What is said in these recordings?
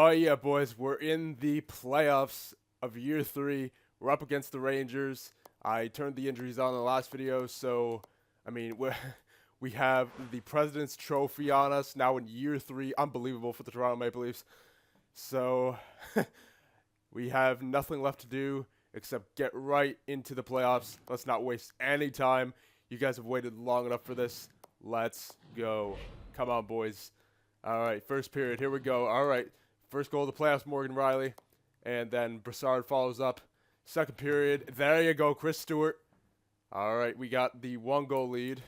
Oh yeah, boys, we're in the playoffs of year 3. We're up against the Rangers. I turned the injuries on in the last video, so I mean we have the President's Trophy on us now in year 3. Unbelievable for the Toronto Maple Leafs. So we have nothing left to do except get right into the playoffs. Let's not waste any time. You guys have waited long enough for this. Let's go. Come on, boys. All right, first period. Here we go. All right. First goal of the playoffs, Morgan Riley. And then Brassard follows up. Second period. There you go, Chris Stewart. All right, we got the 1-goal lead.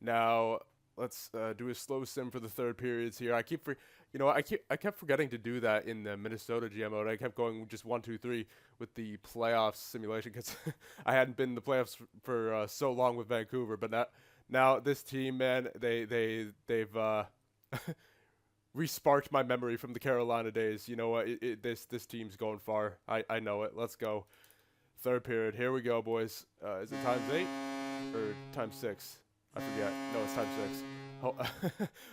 Now, let's do a slow sim for the third periods here. I kept forgetting to do that in the Minnesota GM mode. I kept going just 1, 2, 3 with the playoffs simulation because I hadn't been in the playoffs for so long with Vancouver. But now this team, man, they've re-sparked my memory from the Carolina days. You know what? This team's going far. I know it. Let's go. Third period. Here we go, boys. Is it times 8 or times 6? I forget. No, it's times 6.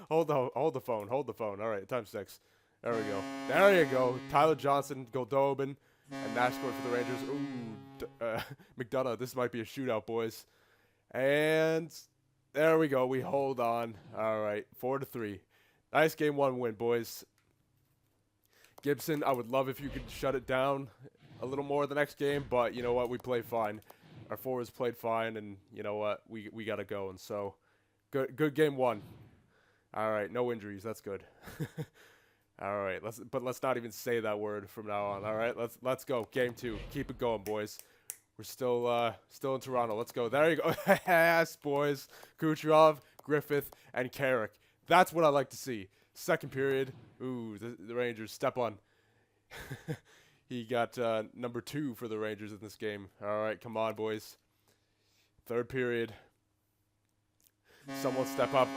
Hold the phone. Hold the phone. All right, times 6. There we go. There you go. Tyler Johnson, Goldobin, and Nash scored for the Rangers. Ooh, McDonough. This might be a shootout, boys. And there we go. We hold on. All right, 4-3. Nice game 1 win, boys. Gibson, I would love if you could shut it down a little more the next game, but you know what? We played fine. Our forwards played fine, and you know what? We got to go. And so, good game 1. All right, no injuries. That's good. All right, let's not even say that word from now on. All right, let's go. Game 2. Keep it going, boys. We're still in Toronto. Let's go. There you go. Yes, boys. Kucherov, Griffith, and Carrick. That's what I like to see. Second period. Ooh, the Rangers step on. He got number 2 for the Rangers in this game. All right, come on, boys. Third period. Someone step up.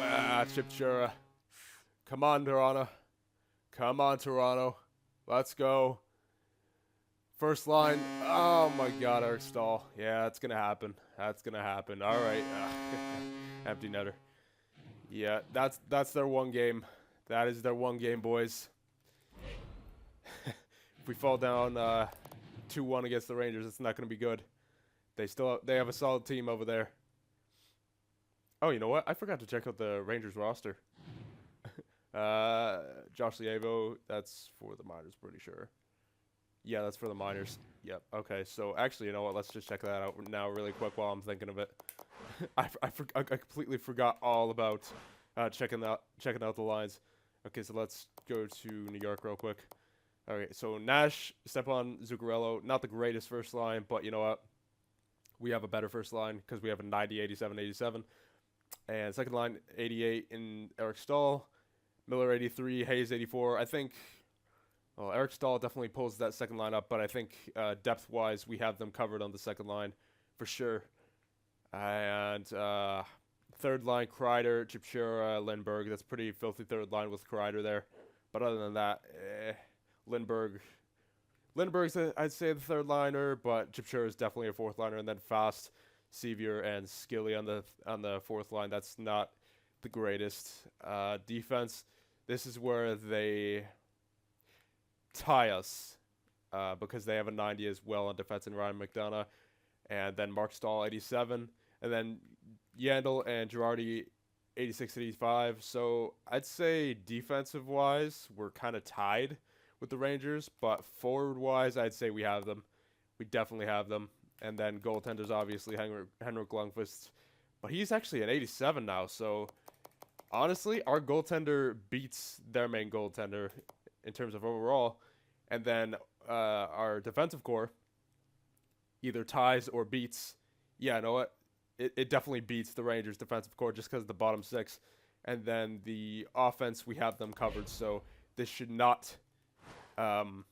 Chip Chura. Come on, Toronto. Come on, Toronto. Let's go. First line. Oh, my God, Eric Stahl. Yeah, that's going to happen. That's going to happen. All right. Empty netter. Yeah, that's their one game. That is their one game, boys. If we fall down 2-1 against the Rangers, it's not going to be good. They have a solid team over there. Oh, you know what? I forgot to check out the Rangers roster. Josh Lievo, that's for the minors, pretty sure. Yeah, that's for the minors. Yep. Okay, so actually, you know what? Let's just check that out now really quick while I'm thinking of it. I completely forgot all about checking out the lines. Okay, so let's go to New York real quick. Okay, so Nash, Stepan, Zuccarello, not the greatest first line, but you know what? We have a better first line because we have a 90, 87, 87. And second line, 88 in Eric Stahl, Miller 83, Hayes 84. I think, well, Eric Stahl definitely pulls that second line up, but I think depth-wise we have them covered on the second line for sure. And third line, Kreider, Chipchura, Lindbergh. That's pretty filthy third line with Kreider there. But other than that, Lindbergh's, I'd say, the third liner, but Chipchura is definitely a fourth liner. And then Fast, Sevier, and Skilly on the fourth line. That's not the greatest. Defense, this is where they tie us because they have a 90 as well on defense in Ryan McDonough. And then Mark Stahl, 87. And then Yandel and Girardi, 86, 85. So I'd say defensive-wise, we're kind of tied with the Rangers. But forward-wise, I'd say we have them. We definitely have them. And then goaltenders, obviously, Henrik Lundqvist. But he's actually an 87 now. So honestly, our goaltender beats their main goaltender in terms of overall. And then our defensive core either ties or beats. Yeah, you know what? It definitely beats the Rangers' defensive core just because of the bottom 6. And then the offense, we have them covered. So this should not... I'm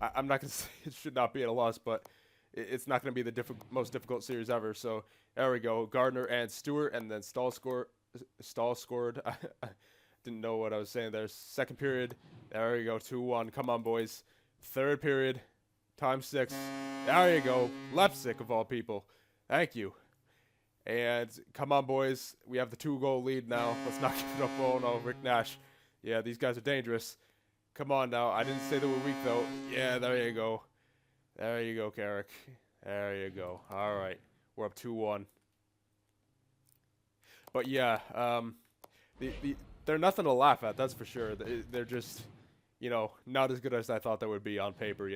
not going to say it should not be at a loss, but it's not going to be the most difficult series ever. So there we go. Gardner and Stewart, and then Stahl scored. I didn't know what I was saying there. Second period. There we go. 2-1. Come on, boys. Third period. Times 6. There you go. Lepsic, of all people. Thank you. And come on, boys. We have the 2-goal lead now. Let's not give it up. Oh, no. Rick Nash. Yeah, these guys are dangerous. Come on now. I didn't say they were weak, though. Yeah, there you go. There you go, Carrick. There you go. All right. We're up 2-1. But yeah, they're nothing to laugh at, that's for sure. They're just, not as good as I thought they would be on paper.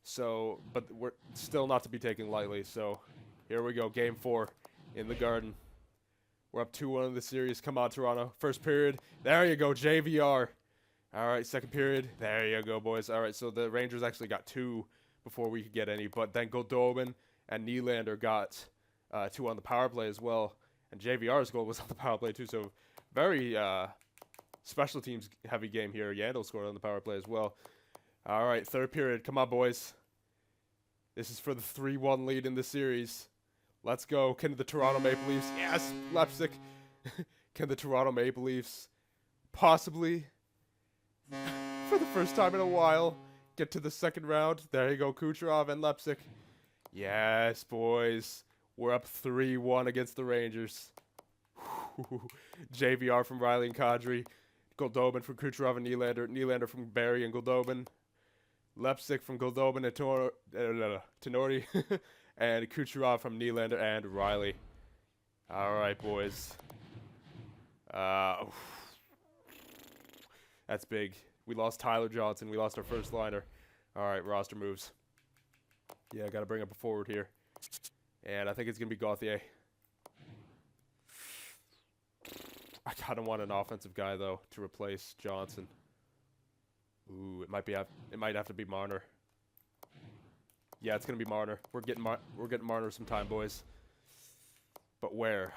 So, but we're still not to be taken lightly. So, here we go, Game 4 in the Garden. We're up 2-1 in the series. Come on, Toronto. First period. There you go, JVR. All right, second period. There you go, boys. All right, so the Rangers actually got 2 before we could get any. But then Goldobin and Nylander got 2 on the power play as well. And JVR's goal was on the power play too. So very special teams heavy game here. Yandel scored on the power play as well. All right, third period. Come on, boys. This is for the 3-1 lead in the series. Let's go. Can the Toronto Maple Leafs? Yes, Leipzig. Can the Toronto Maple Leafs possibly, for the first time in a while, get to the second round? There you go, Kucherov and Leipzig. Yes, boys. We're up 3-1 against the Rangers. JVR from Riley and Kadri. Goldobin from Kucherov and Nylander. Nylander from Barry and Goldobin. Leipzig from Goldobin and Tenori. And Kucherov from Nylander and Riley. All right, boys. That's big. We lost Tyler Johnson. We lost our first liner. All right, roster moves. Yeah, I got to bring up a forward here. And I think it's going to be Gauthier. I kind of want an offensive guy, though, to replace Johnson. Ooh, it might have to be Marner. Yeah, it's going to be Marner. We're getting Marner some time, boys. But where?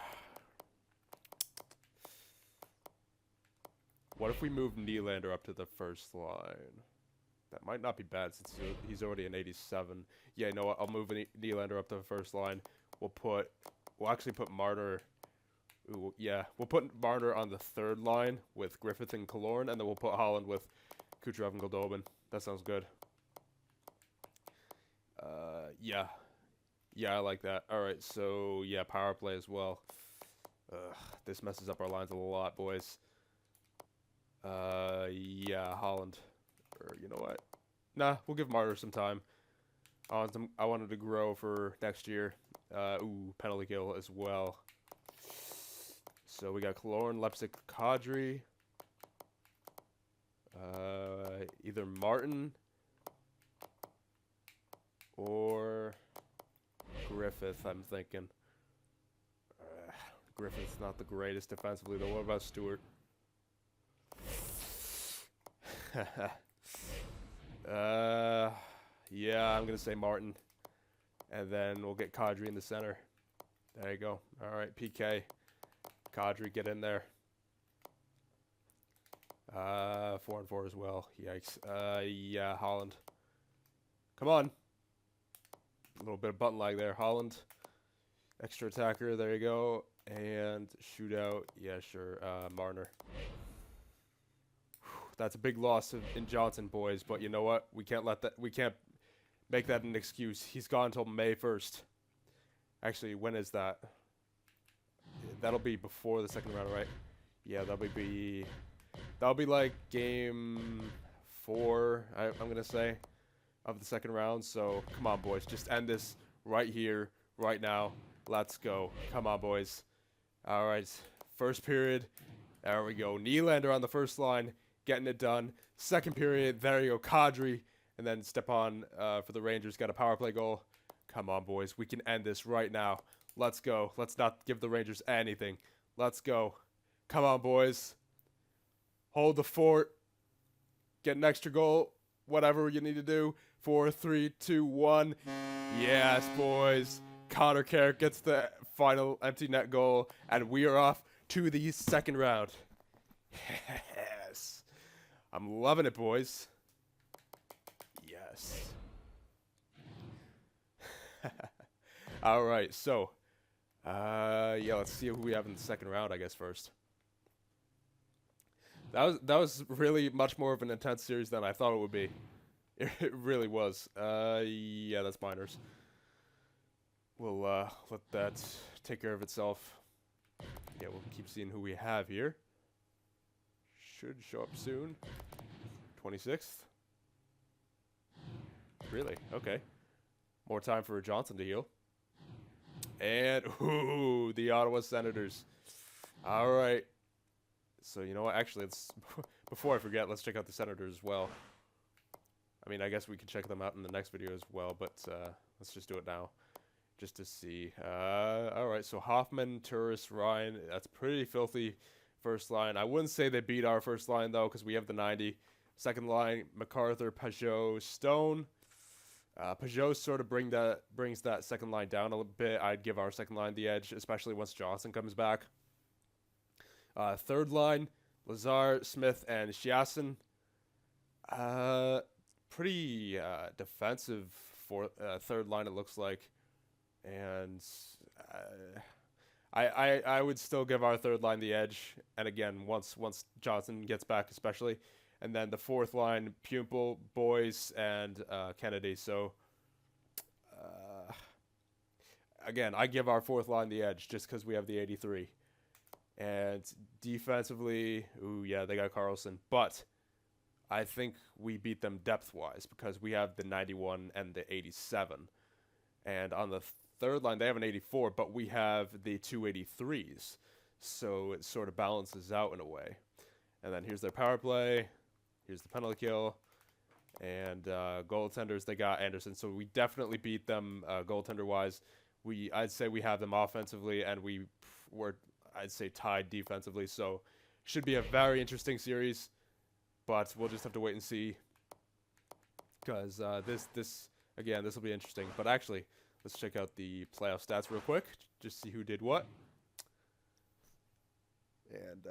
What if we move Nylander up to the first line? That might not be bad since he's already an 87. Yeah, you know what? I'll move Nylander up to the first line. We'll actually put Marner. Ooh, yeah, we'll put Marner on the third line with Griffith and Killorn, and then we'll put Holland with Kucherov and Goldobin. That sounds good. Yeah, I like that. All right, so yeah, power play as well. This messes up our lines a lot, boys. Yeah, Holland. Or you know what? Nah, we'll give Marner some time. I wanted to grow for next year. Ooh, penalty kill as well. So we got Killorn, Leipzig, Kadri. Either Martin or Griffith, I'm thinking. Griffith's not the greatest defensively, though. What about Stewart? Yeah, I'm going to say Martin. And then we'll get Kadri in the center. There you go. All right, PK. Kadri, get in there. 4-on-4 as well. Yikes. Yeah, Holland. Come on. A little bit of button lag there. Holland. Extra attacker. There you go. And shootout. Yeah, sure. Marner. That's a big loss in Johnson, boys. But you know what? We can't make that an excuse. He's gone until May 1st. Actually, when is that? That'll be before the second round, right? Yeah, that'll be like game 4, I'm going to say, of the second round. So, come on, boys. Just end this right here, right now. Let's go. Come on, boys. All right. First period. There we go. Nylander on the first line, getting it done. Second period. There you go. Kadri. And then Stepan for the Rangers got a power play goal. Come on, boys. We can end this right now. Let's go. Let's not give the Rangers anything. Let's go. Come on, boys. Hold the fort. Get an extra goal. Whatever you need to do. 4, 3, 2, 1. Yes, boys. Connor Carrick gets the final empty net goal. And we are off to the second round. Yes. I'm loving it, boys. Yes. All right, so yeah, let's see who we have in the second round, I guess, first. That was really much more of an intense series than I thought it would be. It really was. Yeah, that's minors. We'll let that take care of itself. Yeah, we'll keep seeing who we have here. should show up soon. 26th. Really? Okay. More time for Johnson to heal. And, ooh, the Ottawa Senators. All right. So, you know what? Actually, let's, before I forget, let's check out the Senators as well. I mean, I guess we could check them out in the next video as well, but let's just do it now. Just to see. All right, so Hoffman, Turris, Ryan. That's pretty filthy first line. I wouldn't say they beat our first line, though, because we have the 90. Second line, MacArthur, Pajot, Stone. Pajot sort of brings that second line down a little bit. I'd give our second line the edge, especially once Johnson comes back. Third line, Lazar, Smith, and Shiasen. Pretty defensive for third line, it looks like. And I would still give our third line the edge. And again, once Johnson gets back, especially. And then the fourth line, Pumple, Boyce, and Kennedy. So, again, I give our fourth line the edge just because we have the 83. And defensively, ooh, yeah, they got Carlson. But I think we beat them depth-wise because we have the 91 and the 87. And on the third line, they have an 84, but we have the 283s. So it sort of balances out in a way. And then here's their power play. Here's the penalty kill. And goaltenders, they got Anderson. So we definitely beat them goaltender-wise. I'd say we have them offensively, and we were, I'd say, tied defensively. So should be a very interesting series. But we'll just have to wait and see. Because this will be interesting. But actually, let's check out the playoff stats real quick. Just see who did what. And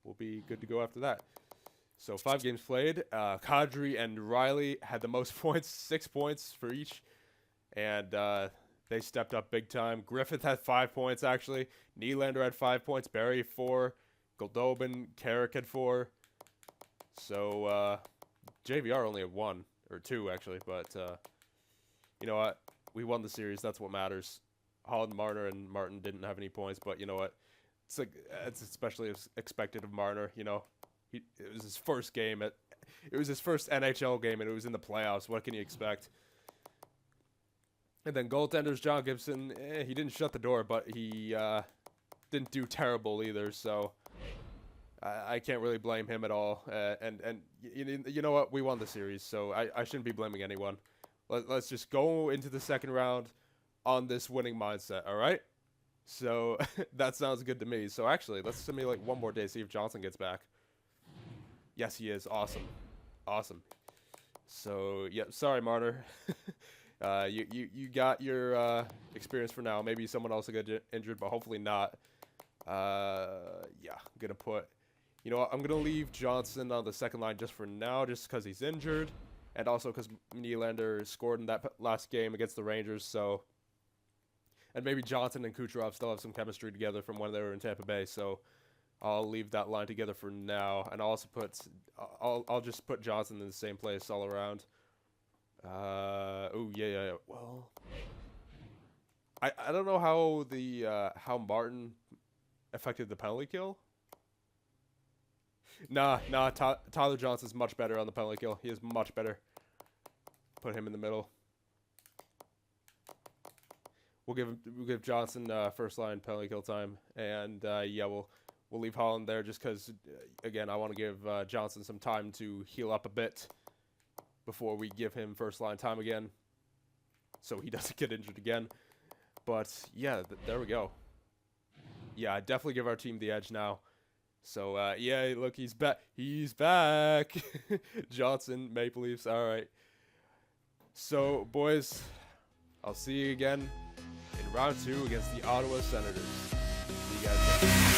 we'll be good to go after that. So 5 games played. Kadri and Riley had the most points, 6 points for each. And they stepped up big time. Griffith had 5 points, actually. Nylander had 5 points. Barry, 4. Goldobin, Carrick had 4. So JVR only had 1. Or 2, actually. But you know what? We won the series. That's what matters. Holland, Marner, and Martin didn't have any points. But you know what? It's like it's especially expected of Marner, you know. It was his first game. It was his first NHL game, and it was in the playoffs. What can you expect? And then goaltenders, John Gibson, he didn't shut the door, but he didn't do terrible either. So I can't really blame him at all. And you know what? We won the series, so I shouldn't be blaming anyone. Let's just go into the second round on this winning mindset, all right? So that sounds good to me. So actually, let's simulate one more day, see if Johnson gets back. Yes, he is. Awesome. Awesome. So, yeah, sorry, Marner. You got your experience for now. Maybe someone else will get injured, but hopefully not. Yeah, I'm going to put... You know what? I'm going to leave Johnson on the second line just for now, just because he's injured. And also because Nylander scored in that last game against the Rangers, so... And maybe Johnson and Kucherov still have some chemistry together from when they were in Tampa Bay, so... I'll leave that line together for now, and I'll also I'll just put Johnson in the same place all around. Oh yeah. Well, I don't know how how Martin affected the penalty kill. Nah. Tyler Johnson's much better on the penalty kill. He is much better. Put him in the middle. We'll give Johnson first line penalty kill time, and yeah, We'll leave Holland there just because, again, I want to give Johnson some time to heal up a bit before we give him first-line time again so he doesn't get injured again. But, yeah, there we go. Yeah, I definitely give our team the edge now. So, yeah, look, he's back. He's back. Johnson, Maple Leafs. All right. So, boys, I'll see you again in round 2 against the Ottawa Senators. See you guys next time.